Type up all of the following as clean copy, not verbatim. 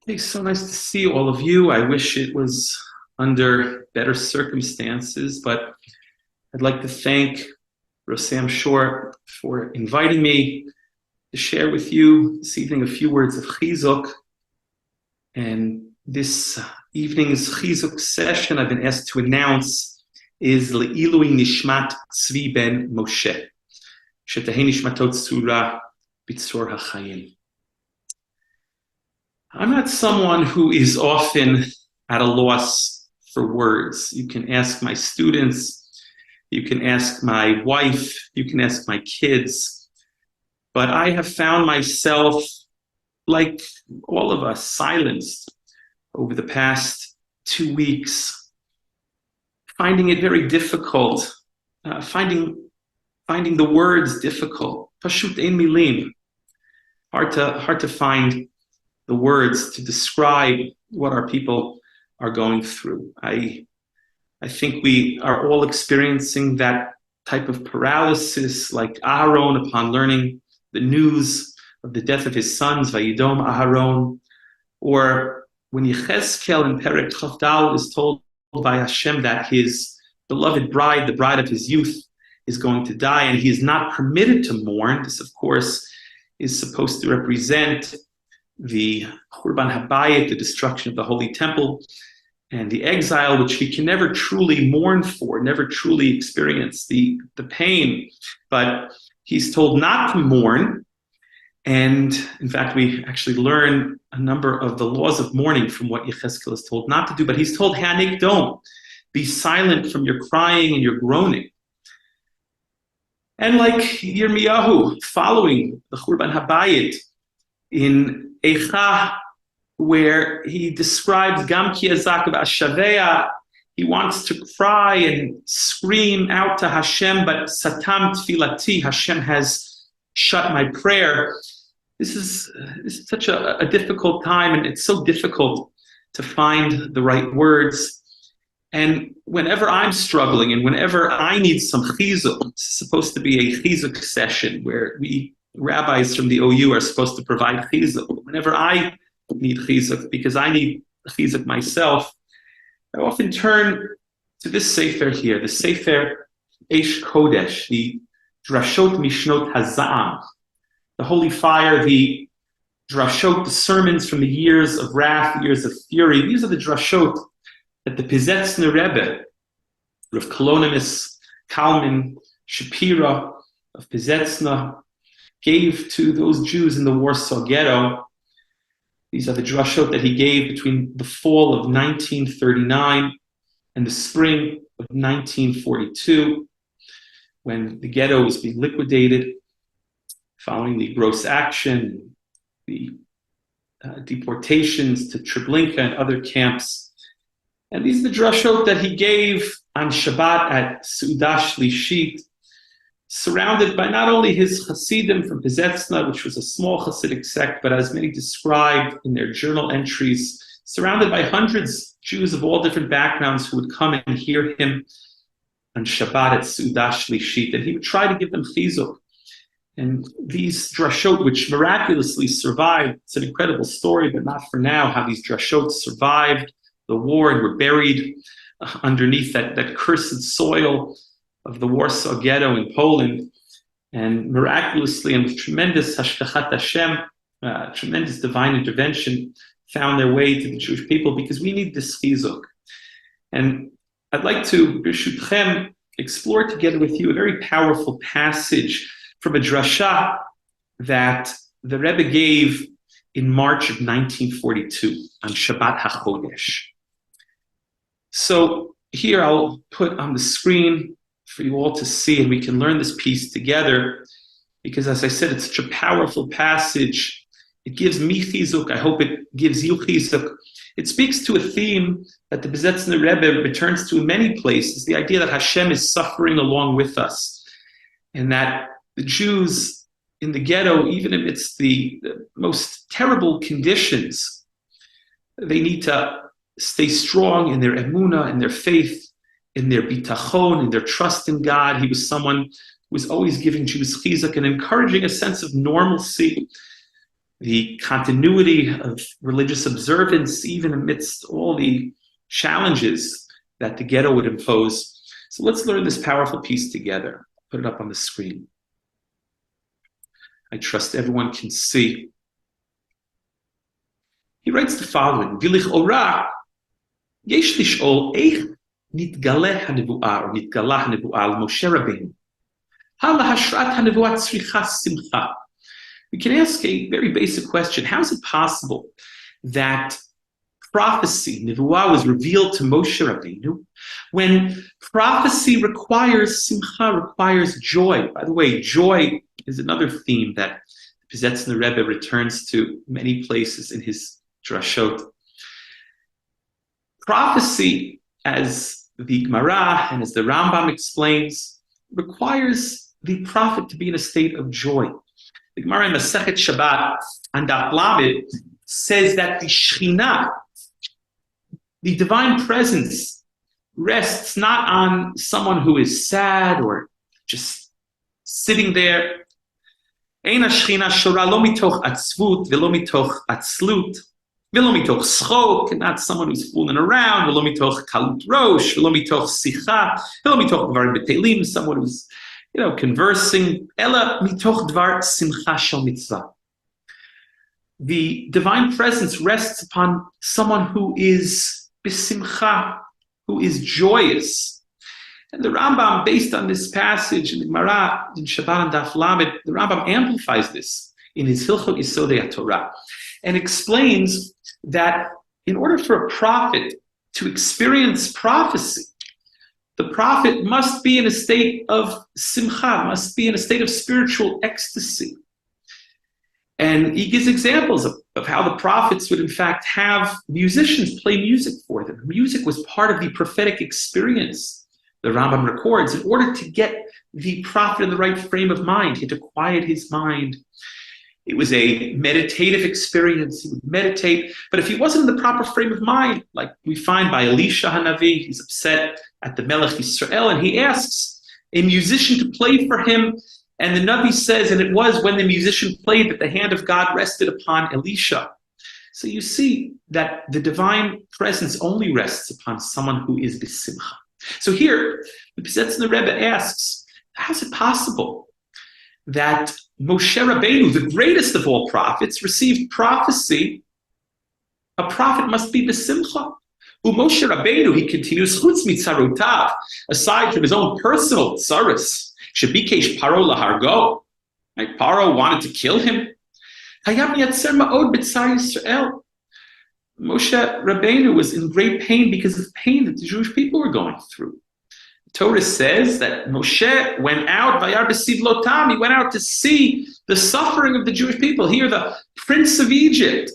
It's so nice to see all of you. I wish it was under better circumstances, but I'd like to thank Rossam Shor for inviting me to share with you this evening a few words of Chizuk. And this evening's Chizuk session I've been asked to announce is Le'ilui Nishmat Tzvi ben Moshe. Shetahei Nishmatot Tzura B'tzor HaChayim. I'm not someone who is often at a loss for words. You can ask my students, you can ask my wife, you can ask my kids, but I have found myself, like all of us, silenced over the past 2 weeks, finding it very difficult, finding the words difficult. Pashut ein milim. Hard to find the words to describe what our people are going through. I think we are all experiencing that type of paralysis, like Aaron upon learning the news of the death of his sons, Vayidom Aharon, or when Yechezkel in Perek Chavdal is told by Hashem that his beloved bride, the bride of his youth, is going to die, and he is not permitted to mourn. This, of course, is supposed to represent the Churban Habayit, the destruction of the Holy Temple, and the exile, which he can never truly mourn for, never truly experience the pain. But he's told not to mourn. And in fact, we actually learn a number of the laws of mourning from what Yechezkel is told not to do. But he's told, Hanik, don't. Be silent from your crying and your groaning. And like Yirmiyahu, following the Churban Habayit in Eicha, where he describes Gam ki azak v'ashavea, he wants to cry and scream out to Hashem, but Satam tfilati, Hashem has shut my prayer. This is such a difficult time, and it's so difficult to find the right words. And whenever I'm struggling, and whenever I need some chizuk, it's supposed to be a chizuk session where we rabbis from the OU are supposed to provide chizuk. Whenever I need chizuk, because I need chizuk myself, I often turn to this sefer here, the sefer Eish Kodesh, the Drashot Mishnot Haza'am, the holy fire, the drashot, the sermons from the years of wrath, the years of fury. These are the drashot that the Piaseczner Rebbe, Rav Kolonimus, Kalman, Shapira of Piaseczner, gave to those Jews in the Warsaw Ghetto. These are the drashot that he gave between the fall of 1939 and the spring of 1942, when the ghetto was being liquidated following the gross action, the deportations to Treblinka and other camps. And these are the drashot that he gave on Shabbat at Seudah Shlishit, surrounded by not only his Hasidim from Piaseczner, which was a small Hasidic sect, but as many described in their journal entries, surrounded by hundreds of Jews of all different backgrounds who would come and hear him on Shabbat at Seudah Shlishit, and he would try to give them chizuk. And these drashot, which miraculously survived, it's an incredible story, but not for now, how these drashot survived the war and were buried underneath that cursed soil of the Warsaw Ghetto in Poland, and miraculously and with tremendous hashgachat Hashem, tremendous divine intervention, found their way to the Jewish people, because we need this chizuk. And I'd like to, B'shutchem, explore together with you a very powerful passage from a drasha that the Rebbe gave in March of 1942 on Shabbat HaChodesh. So here I'll put on the screen for you all to see, and we can learn this piece together, because as I said, it's such a powerful passage. It gives me chizuk. I hope it gives you chizuk. It speaks to a theme that the Piaseczner Rebbe returns to in many places, the idea that Hashem is suffering along with us, and that the Jews in the ghetto, even amidst the most terrible conditions, they need to stay strong in their emunah, in their faith, in their bitachon, in their trust in God. He was someone who was always giving Jews chizuk and encouraging a sense of normalcy the continuity of religious observance, even amidst all the challenges that the ghetto would impose. So let's learn this powerful piece together. Put it up on the screen. I trust everyone can see. He writes the following: V'lich'ora yesh lish'ol eich nitgaleh hanevuah or nitgalah hanevuah l'Moshe Rabbeinu. Ha lahashrat hanevuah tzricha simcha. We can ask a very basic question. How is it possible that prophecy, nevuah, was revealed to Moshe Rabbeinu when prophecy requires simcha, requires joy? By the way, joy is another theme that Piaseczner Rebbe returns to many places in his drashot. Prophecy, as the Gemara and as the Rambam explains, requires the prophet to be in a state of joy. The Gemara in Masechet Shabbat and Daf Lamed says that the Shekhinah, the divine presence, rests not on someone who is sad or just sitting there. Ein Shekhinah shora lo mitoch atzvut velo mitoch atzlut velo mitoch schok, not someone who's fooling around. Velo mitoch kalut rosh velo mitoch sicha velo mitoch dvarim betelim, someone who's conversing. Ela mitoch dvar simcha shel mitzvah. The divine presence rests upon someone who is bisimcha, who is joyous. And the Rambam, based on this passage in the Gemara in Shabbat and Daf Lamed, the Rambam amplifies this in his Hilchot Yesodei HaTorah and explains that in order for a prophet to experience prophecy, the prophet must be in a state of simcha, must be in a state of spiritual ecstasy. And he gives examples of how the prophets would in fact have musicians play music for them. Music was part of the prophetic experience, the Rambam records. In order to get the prophet in the right frame of mind, he had to quiet his mind. It was a meditative experience. He would meditate. But if he wasn't in the proper frame of mind, like we find by Elisha Hanavi, he's upset at the Melech Yisrael, and he asks a musician to play for him. And the Navi says, and it was when the musician played that the hand of God rested upon Elisha. So you see that the divine presence only rests upon someone who is b'simcha. So here, the Piaseczner Rebbe asks, how is it possible that Moshe Rabbeinu, the greatest of all prophets, received prophecy? A prophet must be b'simcha. Moshe Rabbeinu, he continues, chutz mitzarotav, aside from his own personal tzaros, Shebikesh Paro lahargo. Right? Paro wanted to kill him. Hayam yatzer ma'od b'tzar Yisrael. Moshe Rabbeinu was in great pain because of the pain that the Jewish people were going through. The Torah says that Moshe went out, vayar b'sivlotam, he went out to see the suffering of the Jewish people. Here, the prince of Egypt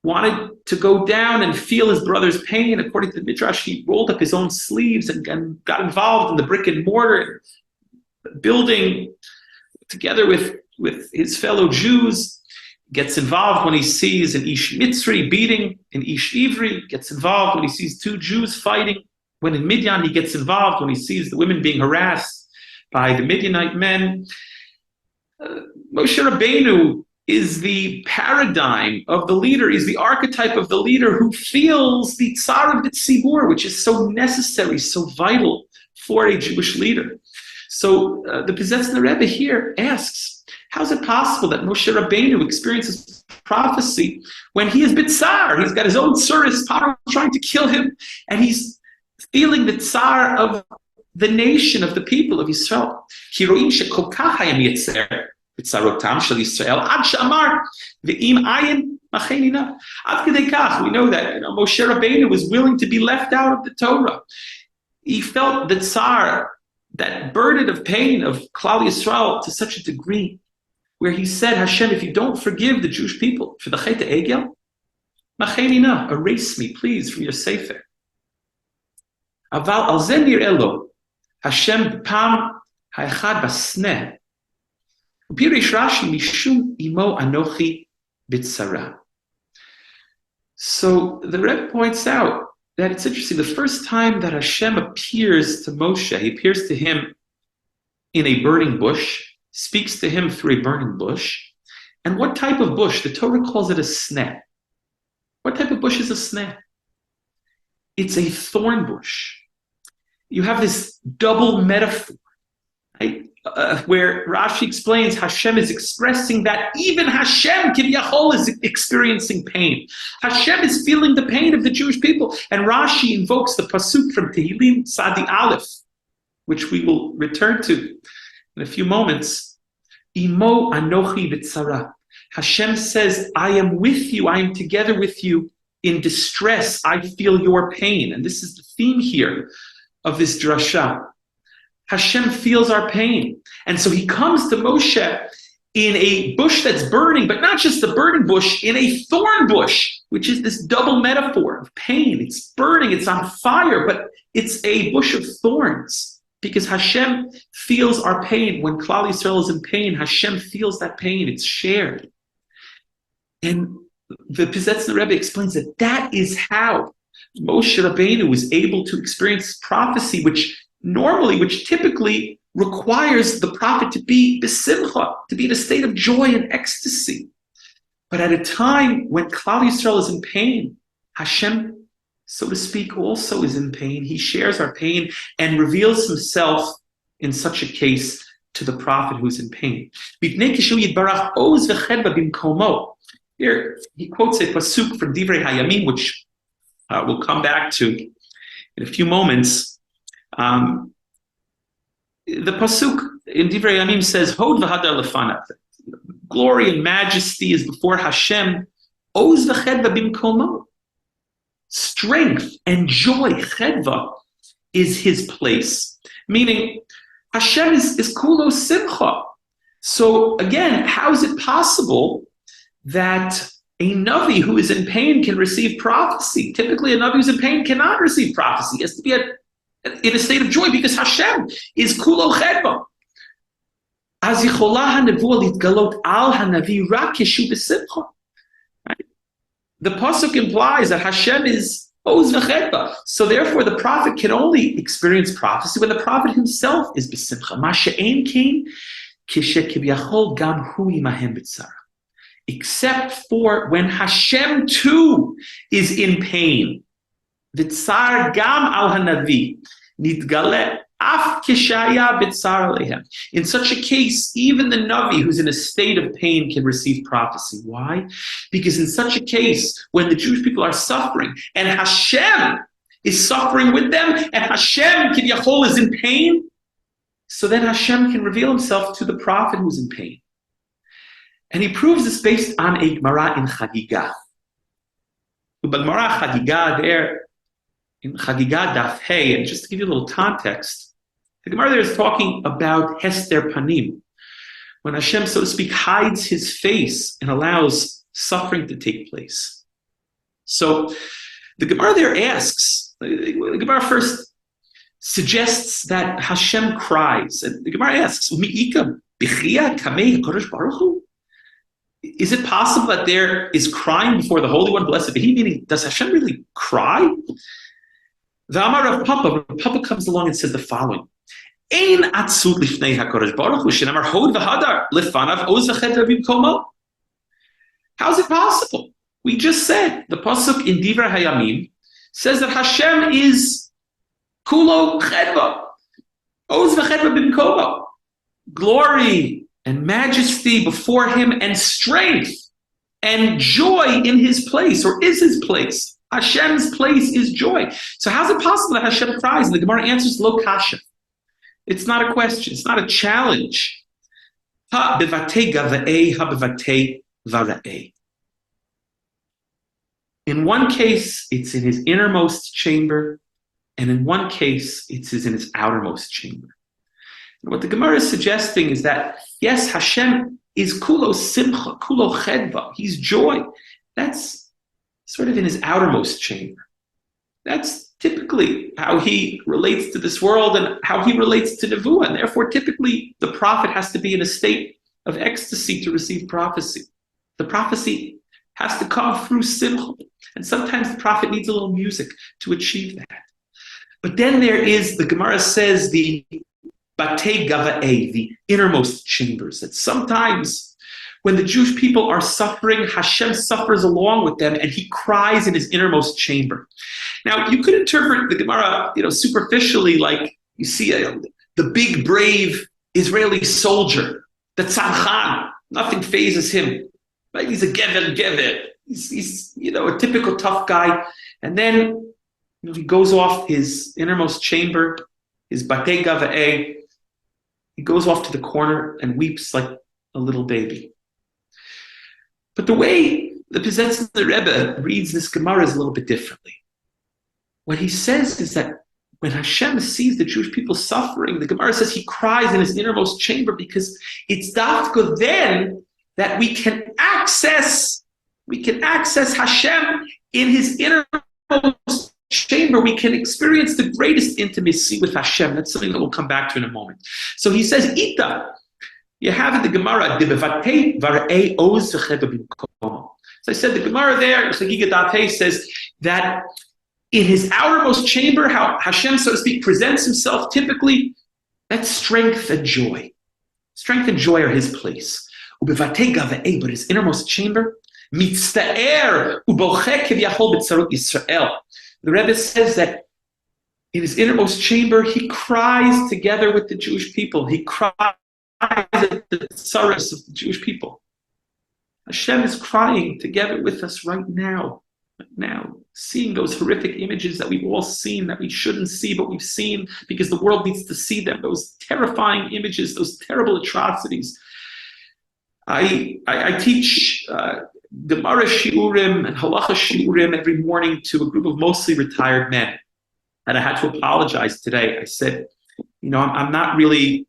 wanted to go down and feel his brother's pain. According to the Midrash, he rolled up his own sleeves and got involved in the brick and mortar building together with his fellow Jews. Gets involved when he sees an Ish Mitzri beating an Ish Ivri. Gets involved when he sees two Jews fighting. When in Midian, he gets involved when he sees the women being harassed by the Midianite men. Moshe Rabbeinu is the paradigm of the leader, is the archetype of the leader who feels the tsar of the tzibur, which is so necessary, so vital for a Jewish leader. So the Piaseczner Rebbe here asks, how is it possible that Moshe Rabbeinu experiences prophecy when he is bitzar? He's got his own tsuris, Paro trying to kill him, and he's feeling the tsar of the nation, of the people of Israel. Kiroim shekol kach hayam yetzer b'tzarotam shel Yisrael ad she'amar ve'im ayin machenina. Ad kedei kach, we know that Moshe Rabbeinu was willing to be left out of the Torah. He felt the tsar, that burden of pain of Klal Yisrael, to such a degree where he said, Hashem, if you don't forgive the Jewish people for the Chet Egel, machenina, erase me, please, from your sefer. Aval al ze nir'eh Hashem b'pam ha'echad basneh u'pirish Rashi mishum imo anochi b'tzara. So the Rebbe points out that it's interesting. The first time that Hashem appears to Moshe, he appears to him in a burning bush, speaks to him through a burning bush, And what type of bush? The Torah calls it a sneh. What type of bush is a sneh? It's a thorn bush. You have this double metaphor, right? Where Rashi explains Hashem is expressing that even Hashem, Kiviyachol, is experiencing pain. Hashem is feeling the pain of the Jewish people. And Rashi invokes the pasuk from Tehillim Sadi Aleph, which we will return to in a few moments. Imo anochi v'tzara. Hashem says, I am with you, I am together with you in distress. I feel your pain. And this is the theme here of this drasha. Hashem feels our pain. And so he comes to Moshe in a bush that's burning, but not just the burning bush, in a thorn bush, which is this double metaphor of pain. It's burning, it's on fire, but it's a bush of thorns. Because Hashem feels our pain. When Klal Yisrael is in pain, Hashem feels that pain. It's shared. And the Piaseczner Rebbe explains that that is how Moshe Rabbeinu was able to experience prophecy, which typically requires the prophet to be besimcha, to be in a state of joy and ecstasy. But at a time when Klal Yisrael is in pain, Hashem, so to speak, also is in pain. He shares our pain and reveals himself in such a case to the prophet who's in pain. Here he quotes a pasuk from Divrei Hayamim, which we'll come back to in a few moments. The pasuk in Divrei Hayamim says, "Hod v'hadar lefanav." Glory and majesty is before Hashem. Oz v'chedva bimkomo. Strength and joy, chedva, is his place. Meaning, Hashem is kulo simcha. So again, how is it possible that a Navi who is in pain can receive prophecy? Typically, a Navi who's in pain cannot receive prophecy. He has to be in a state of joy because Hashem is kulo chedva. Az yichola hanevuah litgalot al hanavi rak yeshu b'simcha. The pasuk implies that Hashem is oz v'chedva. So therefore, the prophet can only experience prophecy when the prophet himself is b'simcha. Ma she'ein kein kishe kivyachol gam hu imahem b'tzara. Except for when Hashem too is in pain. V'tzar gam al hanavi nidgale af kishaya b'tzar alehem. In such a case, even the Navi who's in a state of pain can receive prophecy. Why? Because in such a case, when the Jewish people are suffering, and Hashem is suffering with them, and Hashem, Kiviyachol, is in pain, so then Hashem can reveal himself to the prophet who's in pain. And he proves this based on a Gemara in Chagigah. The Gemara Chagigah there, in Chagigah Daf Hey, and just to give you a little context, the Gemara there is talking about Hester Panim, when Hashem, so to speak, hides his face and allows suffering to take place. So the Gemara there asks, the Gemara first suggests that Hashem cries. And the Gemara asks, is it possible that there is crying before the Holy One, blessed be He? Meaning, does Hashem really cry? The Amar Rav Papa comes along and says the following: Ein atzut lifnei HaKadosh Baruch Hu shenamar hod v'hadar lefanav oz v'ched bimkomo. How is it possible? We just said the pasuk in Divrei Hayamim says that Hashem is kulo chedva, oz v'chedva bimkomo, glory and majesty before him, and strength and joy in his place, or is his place. Hashem's place is joy. So how is it possible that Hashem cries? And the Gemara answers, lo kasha. It's not a question. It's not a challenge. Ha bevatei gava'ei, ha bevatei vara'ei. In one case, it's in his innermost chamber, and in one case, it's in his outermost chamber. And what the Gemara is suggesting is that, yes, Hashem is kulo simcha, kulo chedva. He's joy. That's sort of in his outermost chamber. That's typically how he relates to this world and how he relates to Nevuah. And therefore, typically, the prophet has to be in a state of ecstasy to receive prophecy. The prophecy has to come through simcha. And sometimes the prophet needs a little music to achieve that. But then there is, the Gemara says, the batei gava'ei, the innermost chambers, that sometimes when the Jewish people are suffering, Hashem suffers along with them, and he cries in his innermost chamber. Now, you could interpret the Gemara, superficially, like you see the big, brave Israeli soldier, the tzadchan. Nothing phases him. Right? He's a gever. He's a typical tough guy. And then he goes off his innermost chamber, his batei gava'eh. He goes off to the corner and weeps like a little baby. But the way the Piaseczner Rebbe reads this Gemara is a little bit differently. What he says is that when Hashem sees the Jewish people suffering, the Gemara says he cries in his innermost chamber because it's dafka then that we can access Hashem in his innermost chamber. We can experience the greatest intimacy with Hashem. That's something that we'll come back to in a moment. So he says, Ita. You have in the Gemara, so I said the Gemara there, says that in his outermost chamber, how Hashem, so to speak, presents himself typically, that's strength and joy. Strength and joy are his place. But his innermost chamber, the Rebbe says that in his innermost chamber, he cries together with the Jewish people. He cries at the sorrows of the Jewish people. Hashem is crying together with us right now, seeing those horrific images that we've all seen, that we shouldn't see, but we've seen because the world needs to see them, those terrifying images, those terrible atrocities. I teach Gemara shiurim and halacha shiurim every morning to a group of mostly retired men. And I had to apologize today. I said, I'm not really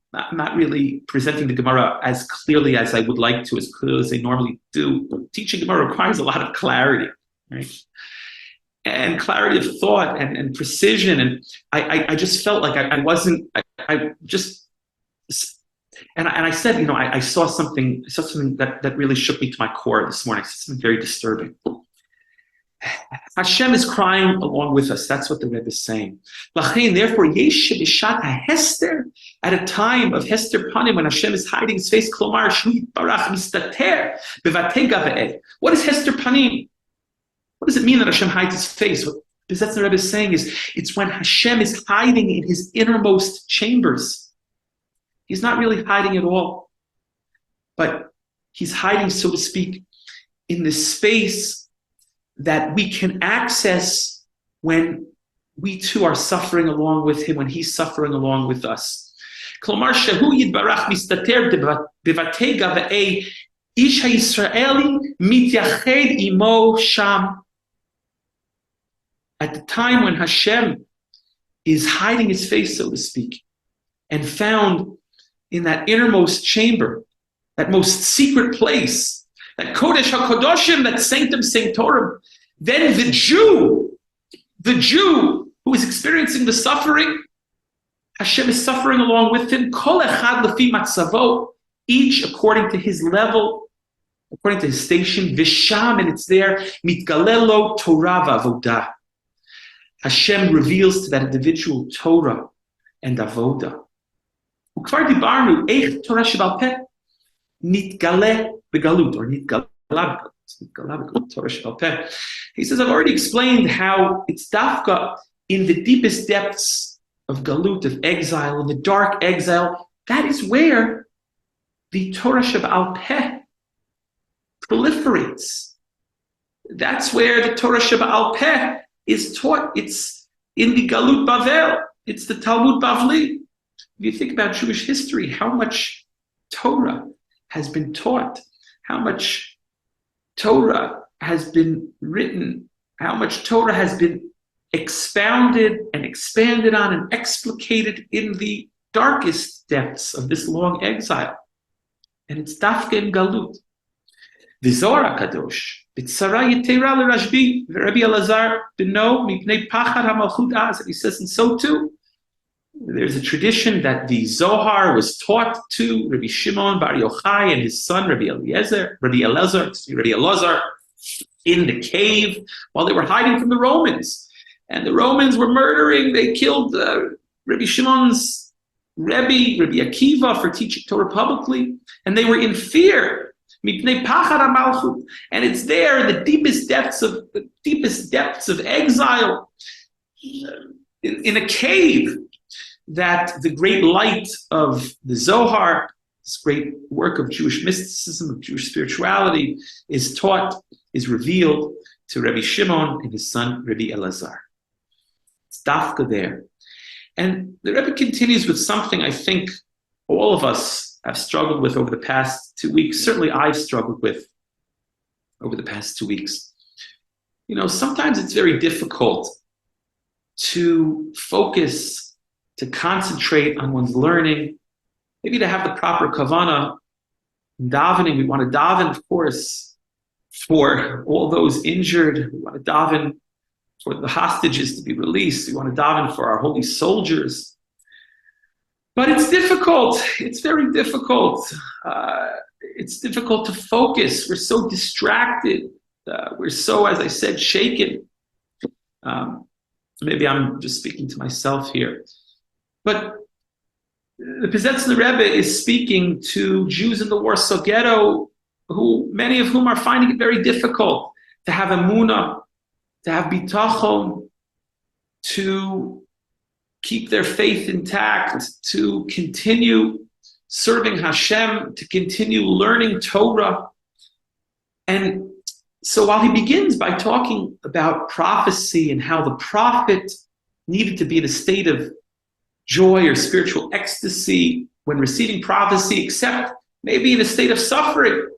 presenting the Gemara as clearly as I would like to, as clearly as I normally do. But teaching Gemara requires a lot of clarity, right? And clarity of thought and precision. And I just felt like I said, I saw something that really shook me to my core this morning. Something very disturbing. Hashem is crying along with us. That's what the Rebbe is saying. Therefore, at a time of Hester Panim, when Hashem is hiding his face, what is Hester Panim? What does it mean that Hashem hides his face? What the Rebbe is saying is, it's when Hashem is hiding in his innermost chambers. He's not really hiding at all, but he's hiding, so to speak, in the space that we can access when we too are suffering along with him, when he's suffering along with us. Klomar shehu yitbarach mistater bevatei gava'ei ish ha'Yisraeli mityached imo sham. At the time when Hashem is hiding his face, so to speak, and found in that innermost chamber, that most secret place, that Kodesh HaKodoshim, that Sanctum Sanctorum, then the Jew who is experiencing the suffering, Hashem is suffering along with him, Kol echad lefi matzavo, each according to his level, according to his station, Visham, and it's there, mitgalelo Torah v'avodah. Hashem reveals to that individual Torah and Avodah. Ukvar dibarnu, eich Torah shebal peh, nitgale begalut, or nitgala begalut, Torah shebal peh. He says, I've already explained how it's dafka in the deepest depths of galut, of exile, in the dark exile. That is where the Torah shebal peh proliferates. That's where the Torah shebal peh is taught. It's in the Galut Bavel. It's the Talmud Bavli. If you think about Jewish history, how much Torah has been taught, how much Torah has been written, how much Torah has been expounded and expanded on and explicated in the darkest depths of this long exile. And it's Dafka in Galut. The Zohar HaKadosh, B'tzara yitera l'Rashbi, Rabbi Elazar b'no mipnei pachad hamalchut az. And he says, and so too, there's a tradition that the Zohar was taught to Rabbi Shimon Bar Yochai and his son Rabbi Elazar in the cave while they were hiding from the Romans. And the Romans were murdering, they killed Rabbi Shimon's Rebbe, Rabbi Akiva, for teaching Torah publicly. And they were in fear Mipnei pachad hamalchut. And it's there in the deepest depths of exile, in a cave, that the great light of the Zohar, this great work of Jewish mysticism, of Jewish spirituality, is taught, is revealed to Rabbi Shimon and his son Rabbi Elazar. It's dafka there. And the Rebbe continues with something I think all of us have struggled with over the past 2 weeks. Certainly I've struggled with over the past 2 weeks. Sometimes it's very difficult to focus, to concentrate on one's learning, maybe to have the proper kavanah. In davening, we want to daven, of course, for all those injured. We want to daven for the hostages to be released. We want to daven for our holy soldiers. But it's difficult. It's very difficult. It's difficult to focus. We're so distracted. We're so, as I said, shaken. Maybe I'm just speaking to myself here. But the Piaseczner Rebbe is speaking to Jews in the Warsaw Ghetto, many of whom are finding it very difficult to have emunah, to have bitachon, to keep their faith intact, to continue serving Hashem, to continue learning Torah. And so while he begins by talking about prophecy and how the prophet needed to be in a state of joy or spiritual ecstasy when receiving prophecy, except maybe in a state of suffering.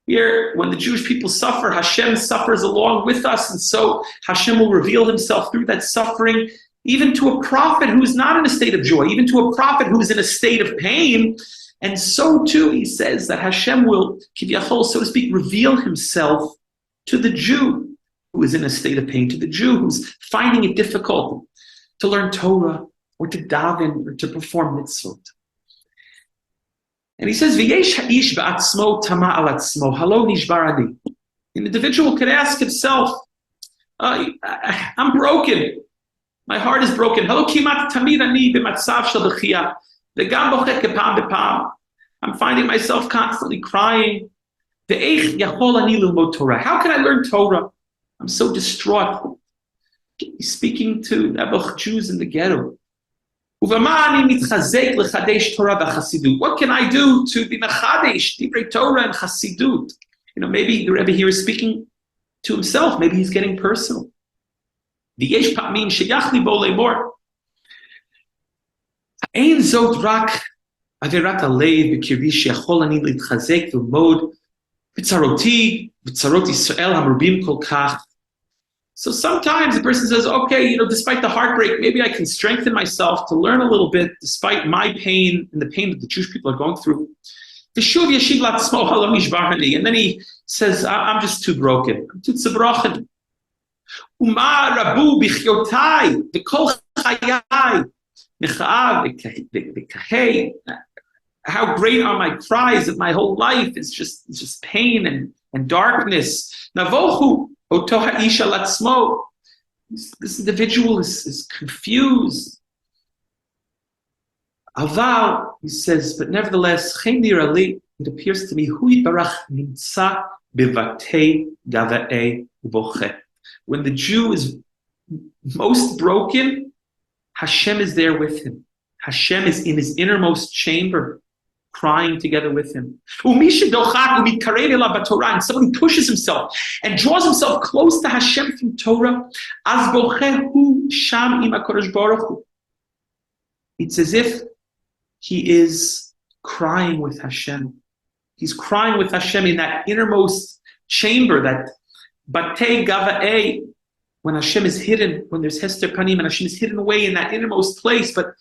Here, when the Jewish people suffer, Hashem suffers along with us, and so Hashem will reveal himself through that suffering, even to a prophet who is not in a state of joy, even to a prophet who is in a state of pain. And so too, he says that Hashem will, kivyachol, so to speak, reveal himself to the Jew who is in a state of pain, to the Jew who's finding it difficult to learn Torah, or to daven, or to perform mitzvot. And he says, "V'yesh ha'ish ba'atzmo tama al atzmo, halo nishbar ani." An individual could ask himself, I'm broken. My heart is broken. Halo kimat tamid ani b'matzav shel b'chiyah, v'gam bochet kepam b'pam. I'm finding myself constantly crying. Ve'ech yachol ani lilmod Torah. How can I learn Torah? I'm so distraught. He's speaking to Nebuch Jews in the ghetto. What can I do to be mechadesh divrei Torah and Hasidut? Maybe the Rebbe here is speaking to himself. Maybe he's getting personal. V'yesh pa'amim sheyachli bo leimor. Ein zot rak avirat halev b'kirbi sheyachol ani litchazek v'lmod b'tzaroti Yisrael hamrubim kol kach. So sometimes the person says, okay, despite the heartbreak, maybe I can strengthen myself to learn a little bit, despite my pain and the pain that the Jewish people are going through. And then he says, I'm just too broken. I'm too tzibrochen. How great are my cries of my whole life? It's just pain and darkness. Navochu. This individual is confused. Aval, he says, but nevertheless, it appears to me, when the Jew is most broken, Hashem is there with him. Hashem is in his innermost chamber, crying together with him. And someone who pushes himself and draws himself close to Hashem through Torah, it's as if he is crying with Hashem. He's crying with Hashem in that innermost chamber, that batei gava'e, when Hashem is hidden, when there's hester panim, and Hashem is hidden away in that innermost place. But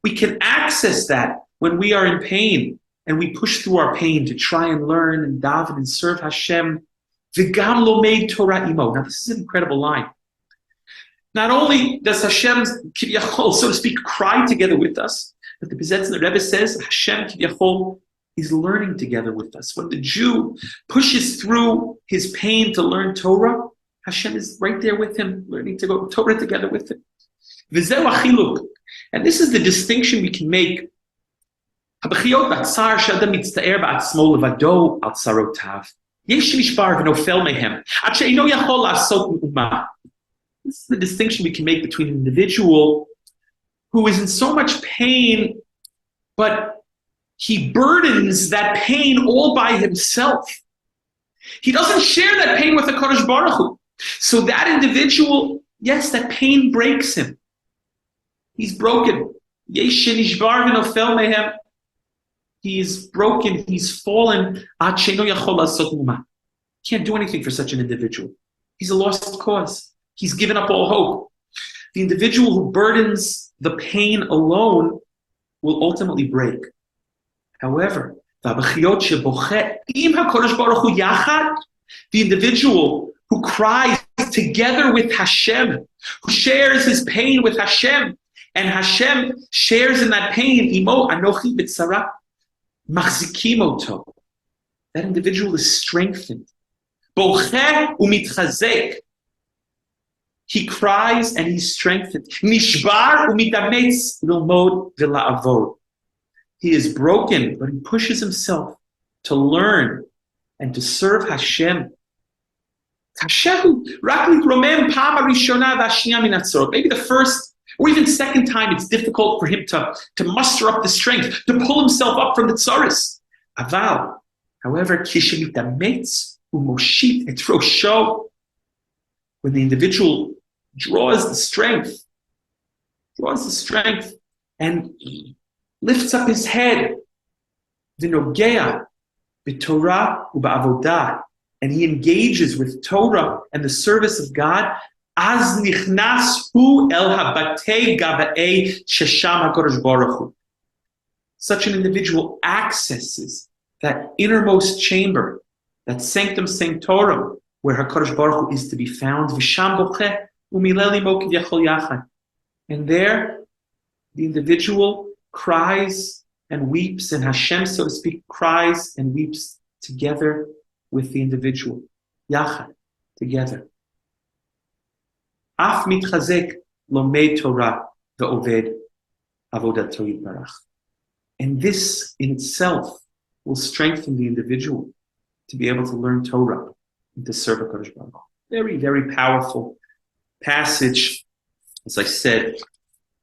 we can access that when we are in pain, and we push through our pain to try and learn and daven and serve Hashem. V'gam lomed Torah imo. Now this is an incredible line. Not only does Hashem, kivyachol, so to speak, cry together with us, but the Piaseczner Rebbe says Hashem, kivyachol, is learning together with us. When the Jew pushes through his pain to learn Torah, Hashem is right there with him, learning to go Torah together with him. V'zeu achiluk. And this is the distinction we can make הבכיות והצער שאדם מצטער בעצמו לבדו על צרותיו. יש נשבר ונופל מהם, עד שאינו יכול לעשות מאומה. This is the distinction we can make between an individual who is in so much pain, but he burdens that pain all by himself. He doesn't share that pain with the Kodesh Baruch Hu. So that individual, yes, that pain breaks him. He's broken. He is broken. He's fallen. Can't do anything for such an individual. He's a lost cause. He's given up all hope. The individual who burdens the pain alone will ultimately break. However, the individual who cries together with Hashem, who shares his pain with Hashem, and Hashem shares in that pain, Imo anochi b'tzara, machzikim oto. That individual is strengthened. Bocheh umitchazek. He cries and he's strengthened. Nishbar umitametz lilmod v'la'avod. He is broken, but he pushes himself to learn and to serve Hashem. Maybe the first or even second time it's difficult for him to muster up the strength, to pull himself up from the tsaris. Aval, however, when the individual draws the strength and lifts up his head, v'nogea b'torah u'ba'avodah, and he engages with Torah and the service of God, az nichnas hu el habatei gava'ei shesham HaKadosh Baruch Hu. Such an individual accesses that innermost chamber, that sanctum sanctorum, where HaKadosh Baruch Hu is to be found. V'sham bocheh u'mileli mo k'vyachol yachad. And there, the individual cries and weeps, and Hashem, so to speak, cries and weeps together with the individual. Yachad, together. Af mitchazek lomei Torah ve'oved avodato yitbarach. And this in itself will strengthen the individual to be able to learn Torah and to serve HaKadosh Baruch Hu. Very, very powerful passage. As I said,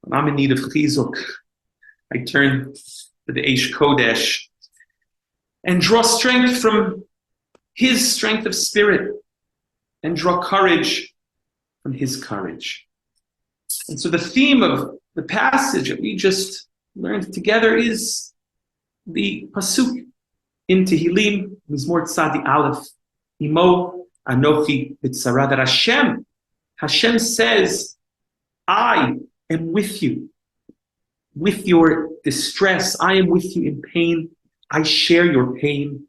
when I'm in need of Chizuk, I turn to the Eish Kodesh and draw strength from his strength of spirit and draw courage from his courage. And so the theme of the passage that we just learned together is the pasuk in Tehillim, Mizmor Tzadi Aleph, Imo Anochi B'tzara, that Hashem says, I am with you, with your distress. I am with you in pain. I share your pain.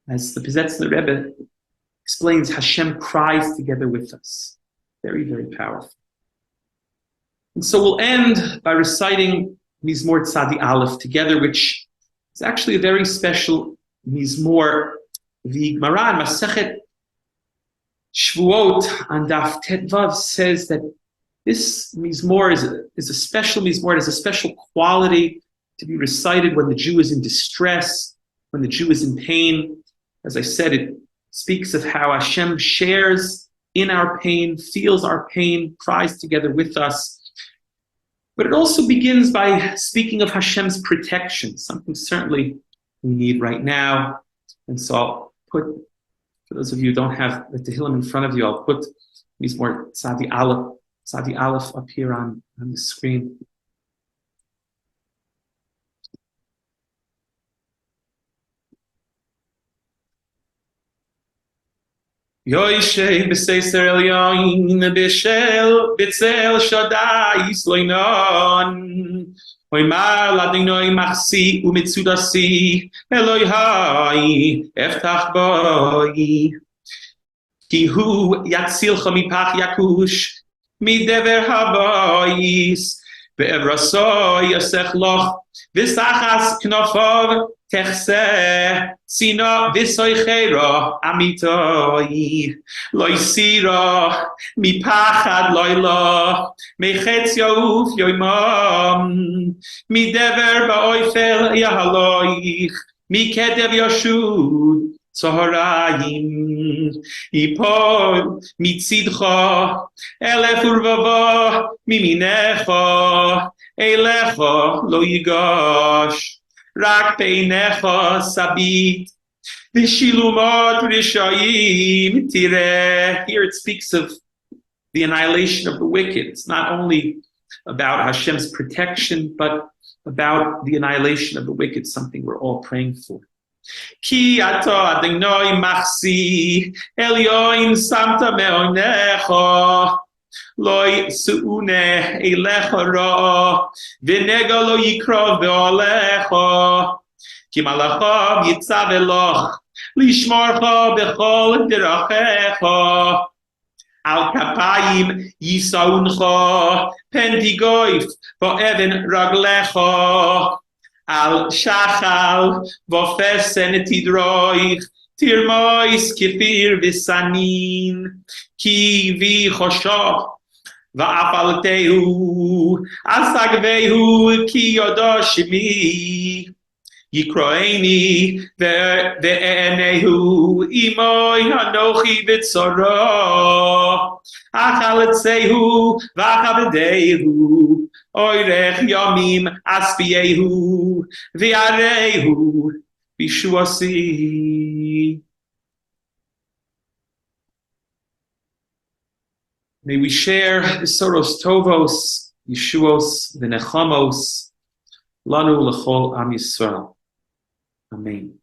As the Piaseczner Rebbe explains, Hashem cries together with us. Very, very powerful. And so we'll end by reciting Mizmor Tzadi Aleph together, which is actually a very special Mizmor. The Gemara in Masechet Shvuot on Daf Tetvav says that this Mizmor is a special Mizmor. It has a special quality to be recited when the Jew is in distress, when the Jew is in pain. As I said, it speaks of how Hashem shares in our pain, feels our pain, cries together with us. But it also begins by speaking of Hashem's protection, something certainly we need right now. And so I'll put, for those of you who don't have the Tehillim in front of you, I'll put Mizmor Tzadi Aleph up here on the screen. Yoishe b'seiser elyon b'tzel shadai sloinon oimar ladinoi machsi umitzudasi eloi hai eftach boi ki hu yatzilcha mipach yakush midever habois be'evrasoi yosech loch v'sachas knofov Techse sina v'soichera amitoi loisira mi pachad loila mechetz yauf yoimam mi dever ba'oifel yahaloich mi kedev yashud Tzoharayim Ipol mitzidcha elef urvava miminecha elecha lo yigash rak beinecha sabit v'shilumot rishayim tireh. Here it speaks of the annihilation of the wicked. It's not only about Hashem's protection, but about the annihilation of the wicked, something we're all praying for. Ki ato Adonai machsi Elyoim samta me'onecha Loi su'une elecha ra V'nega lo yikra ve'olecha Ki malachav yitzav eloch Lishmarcha b'chol derachecha Al kapayim yisauncha Pentigoif va'even raglecha Al shachal v'ofesen tidroich tirmois kefir v'sanin ki v'choshoch v'afaltehu asagvehu ki yodoshimi yikroeni ve'enehu imoy hanochi v'tzoro achaletzehu v'achavedehu Oirech yomim asfiyehu v'yarehu b'shuasi. May we share Besoros Tovos, Yeshuos, v'nechamos, lanu l'chol Am Yisrael. Amen.